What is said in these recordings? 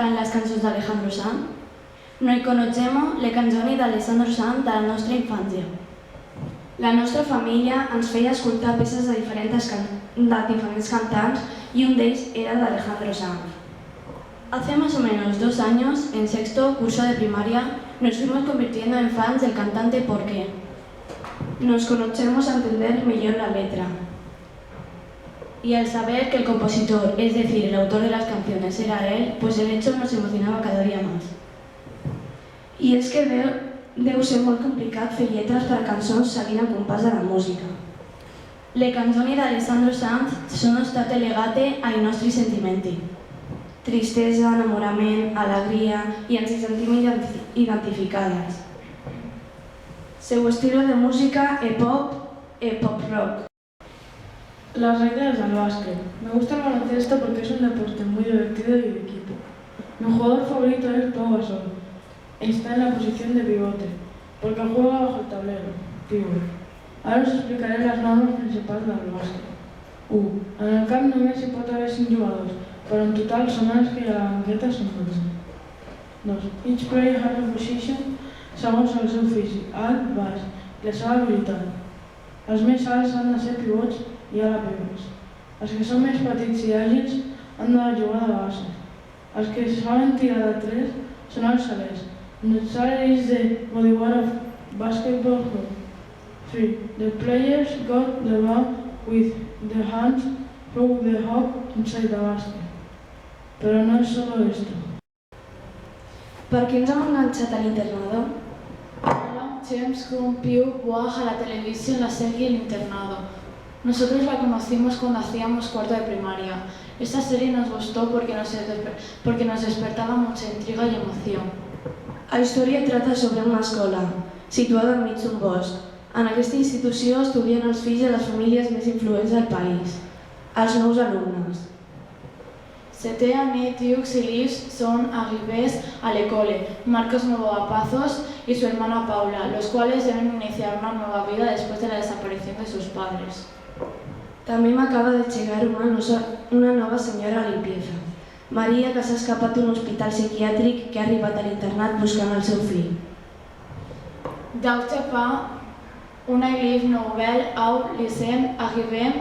cantant les cançons d'Alejandro Sanz? Noi conosciamo le canzoni d'Alessandro Sanz de la nostra infància. La nostra família ens feia escoltar peces de diferents cantants y un d'ells era de Alejandro Sanz. Hace más o menos 2 años, en sexto curso de primaria, nos fuimos convirtiendo en fans del cantante porque nos conocemos a entender mejor la letra. Y al saber que el compositor, es decir, el autor de las canciones, era él, pues el hecho nos emocionaba cada día más. I és que deu ser molt complicat fer lletres per a cançons seguint el compàs de la música. Le canzoni d'Alessandro Sanz sono state legate ai nostri sentimenti. Tristesa, enamorament, alegria, i ens hi sentim identificades. Seu estilo de música è pop rock. Las reglas del básquet. Me gusta el baloncesto porque es un deporte muy divertido y de equipo. Mi jugador favorito es Pau Gasol. Está en la posición de pivote, porque juega bajo el tablero, pivot. Ahora os explicaré las normas principals del bàsquet. 1. En el camp només hi pot haver 5 jugadors, però en total són els que hi ha a la banqueta són 12. 2. Each player has a position segons el seu físic, alt, baix, i la seva habilitat. Els més alts han de ser pivots i ala pivots. Els que són més petits i àgils han de jugar de base. Els que saben tirar de 3 són els salers. The salad is the bodyboard of basketball hoop. 3. The players got the ball with the hands through the hoop inside the basket. Pero no es solo esto. Per què ens hem enganxat a l'internado? James cumplió a la televisión la serie El Internado. Nosotros la conocimos cuando hacíamos cuarto de primaria. Esta serie nos gustó porque nos despertaba mucha intriga y emoción. La història trata sobre una escola, situada enmig d'un bosc. En aquesta institució estudien els fills de les famílies més influents del país, els nous alumnes. Cette année, Hughes y Liz son arrivés a l'école, Marcos Novoa Pazos y su hermana Paula, los cuales deben iniciar una nueva vida después de la desaparición de sus padres. També m'acaba de llegar una nova senyora a limpieza. Maria, que s'ha escapat d'un hospital psiquiàtric que ha arribat a l'internat buscant el seu fill. D'autre part, un élève nouvel au lycée arrivé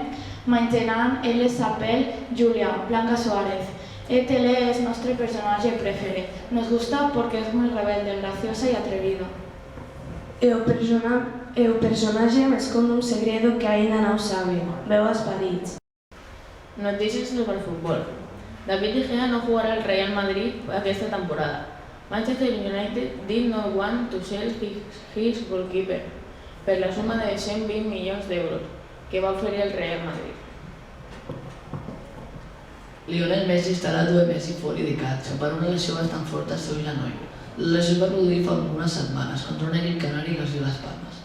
maintenant elle s'appelle Julia Blanca Suárez. Elle es nuestro personaje preferido. Nos gusta porque es muy rebelde, graciosa y atrevida. El personatge m'esconde un segredo que ainda no sabe. Veu esperits. Notícies sobre el futbol. David De Gea no jugarà al Real Madrid aquesta temporada. Manchester United did not want to sell his goalkeeper per la suma de 120 milions d'euros que va oferir el Real Madrid. Lionel Messi estarà 2 mesos fora de canxa per una lesió bastant forta al seu genoll. La lesió es va produir fa algunes setmanes contra un equip canari que es diu Las Palmas.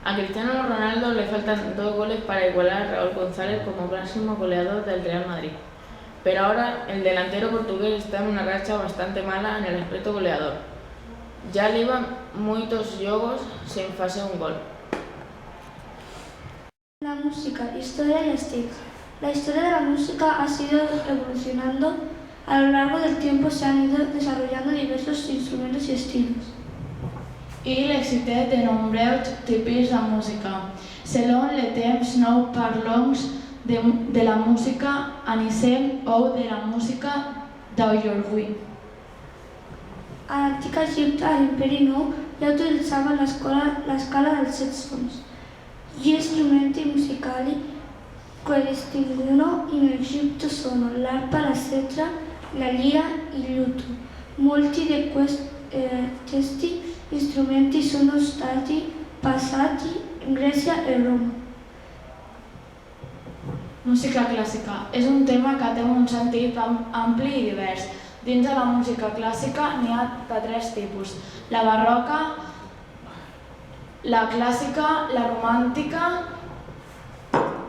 A Cristiano Ronaldo le faltan 2 goles para igualar a Raúl González como máximo goleador del Real Madrid. Pero ahora el delantero portugués está en una racha bastante mala en el aspecto goleador. Ya lleva muchos jogos sin fazer un gol. La música, historia y estilos. La historia de la música ha sido evolucionando. A lo largo del tiempo se han ido desarrollando diversos instrumentos y estilos. Il existe de nombreux tipus de música. Selon le temps, nous parlons de la música ancienne ou de la música d'aujourd'hui. A l'antic Egipte, a l'Imperi Nou, ja utilitzaven l'escala dels 7 sons. Gli strumenti musicali che distinguono in Egitto sono l'arpa, la cetra, la lira e il liuto. Molti di questi strumenti sono stati passati in Grècia e Roma. Música clàssica és un tema que té un sentit ampli i divers. Dins de la música clàssica n'hi ha de 3 tipus: la barroca, la clàssica, la romàntica.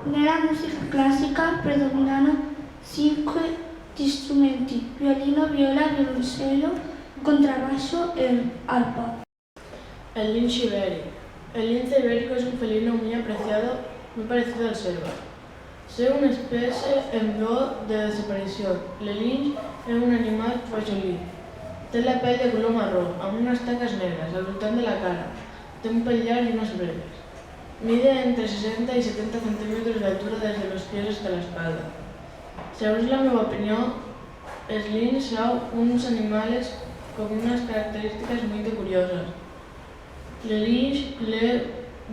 Nella musica classica predominano 5 strumenti: violino, viola, violoncello, contrabasso e arpa. El lince ibérico. El lince ibérico es un felino muy apreciado, muy parecido al selva. Ser una espècie en veu de desaparició. L'elinx és un animal fajolí. Té la pell de color marró, amb unes taques negres al voltant de la cara. Té un pell llarg i unes breves. Mide entre 60 i 70 centímetres d'altura des de los pies hasta la espalda. Segons la meva opinió, els linxs són uns animals con unas características muy curiosas. L'elinx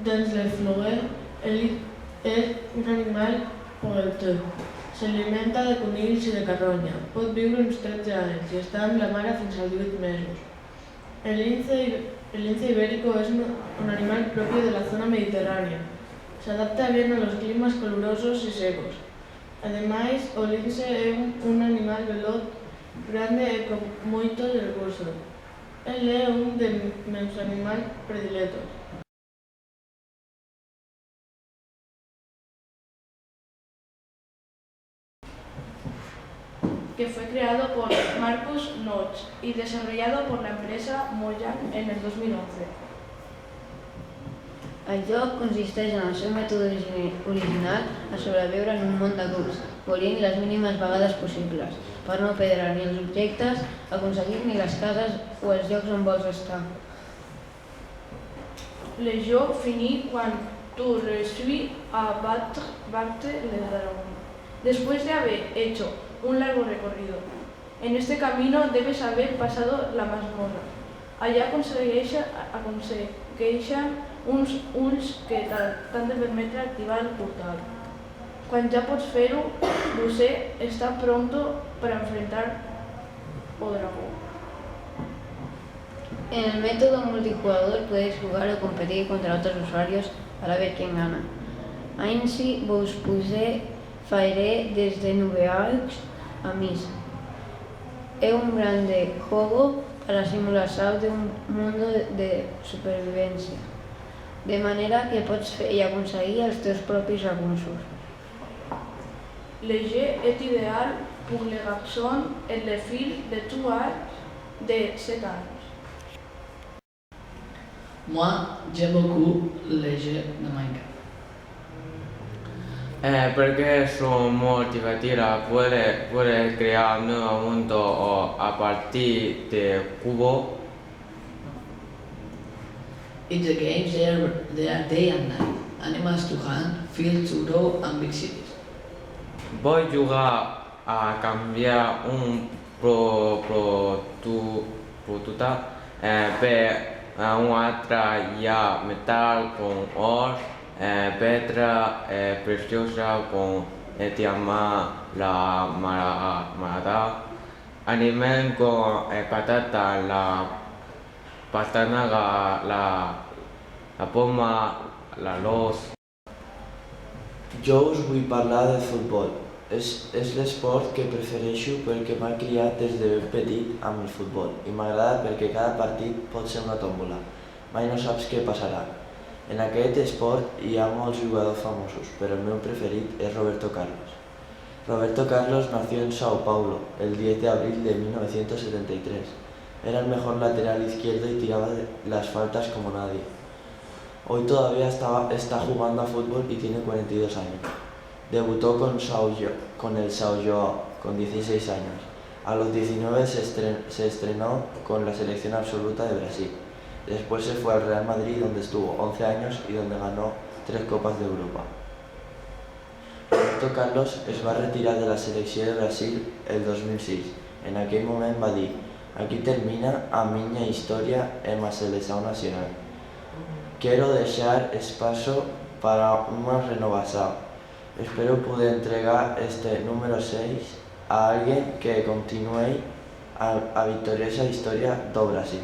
dins del floguer és un animal poguetó. S'alimenta de conills i de carronya. Pot viure uns 13 anys i està amb la mare fins als 18 mesos. El lince ibérico es un animal propio de la zona mediterránea. Se adapta bien a los climas calurosos y secos. Además, o lince es un animal veloz, grande e con moitos recursos. Él es un de meus animales predilectos. Que fue creado por Marcus Notch y desarrollado por la empresa Mojang en el 2011. El joc consisteix en el seu mètode original a sobreviure en un món d'adults, morint les mínimes vegades possibles, per no perdre ni els objectes, aconseguir ni les cases o els llocs on vols estar. Le jeu finit quand tu réussis a battre le dragón. Después de haber hecho un largo recorrido. En este camino debes haber pasado la mazmorra. Allà aconsegueixen uns ulls que t'han de permetre activar el portal. Quan ja pots fer-ho, l'ocell està pronto per enfrentar o dragó. En el método multijugador puedes jugar o competir contra otros usuarios para ver quién gana. Ainsi vos faré desde novetats a mis. Es un grande juego para simulación de un mundo de supervivencia, de manera que pots fer i aconseguir els teus propis recursos. Le jeu est idéal pour les garçons et les filles de tout âge de 7 ans. Moi, j'aime beaucoup les jeux de Minecraft. Perché sono molto divertida, puedes crear un nuevo mundo a partir de cubo. In the games they are day and night, animals to hunt, fields to grow and big cities. Voy jugar a cambiar un prototipo per un altra ya metal con oro, pedra preciosa con diamante, la marada, animal con patata, la pastana, la poma, l'arròs. Jo us vull parlar del futbol. És l'esport que prefereixo perquè m'ha criat des de ben petit amb el futbol i m'agrada perquè cada partit pot ser una tòmbola. Mai no saps què passarà. En aquest esport hi ha molts jugadors famosos, però el meu preferit és Roberto Carlos. Roberto Carlos nació en Sao Paulo el 10 de abril de 1973. Era el mejor lateral izquierdo y tiraba las faltas como nadie. Hoy todavía está jugando a fútbol y tiene 42 años. Debutó con el São João con 16 años. A los 19 se estrenó con la selección absoluta de Brasil. Después se fue al Real Madrid, donde estuvo 11 años y donde ganó 3 Copas de Europa. Roberto Carlos es va retirar de la selecció de Brasil el 2006. En aquell moment va dir: "Aquí termina a miña historia en la selección nacional. Quiero dejar espacio para una renovación. Espero poder entregar este número 6 a alguien que continúe a victoriosa historia do Brasil."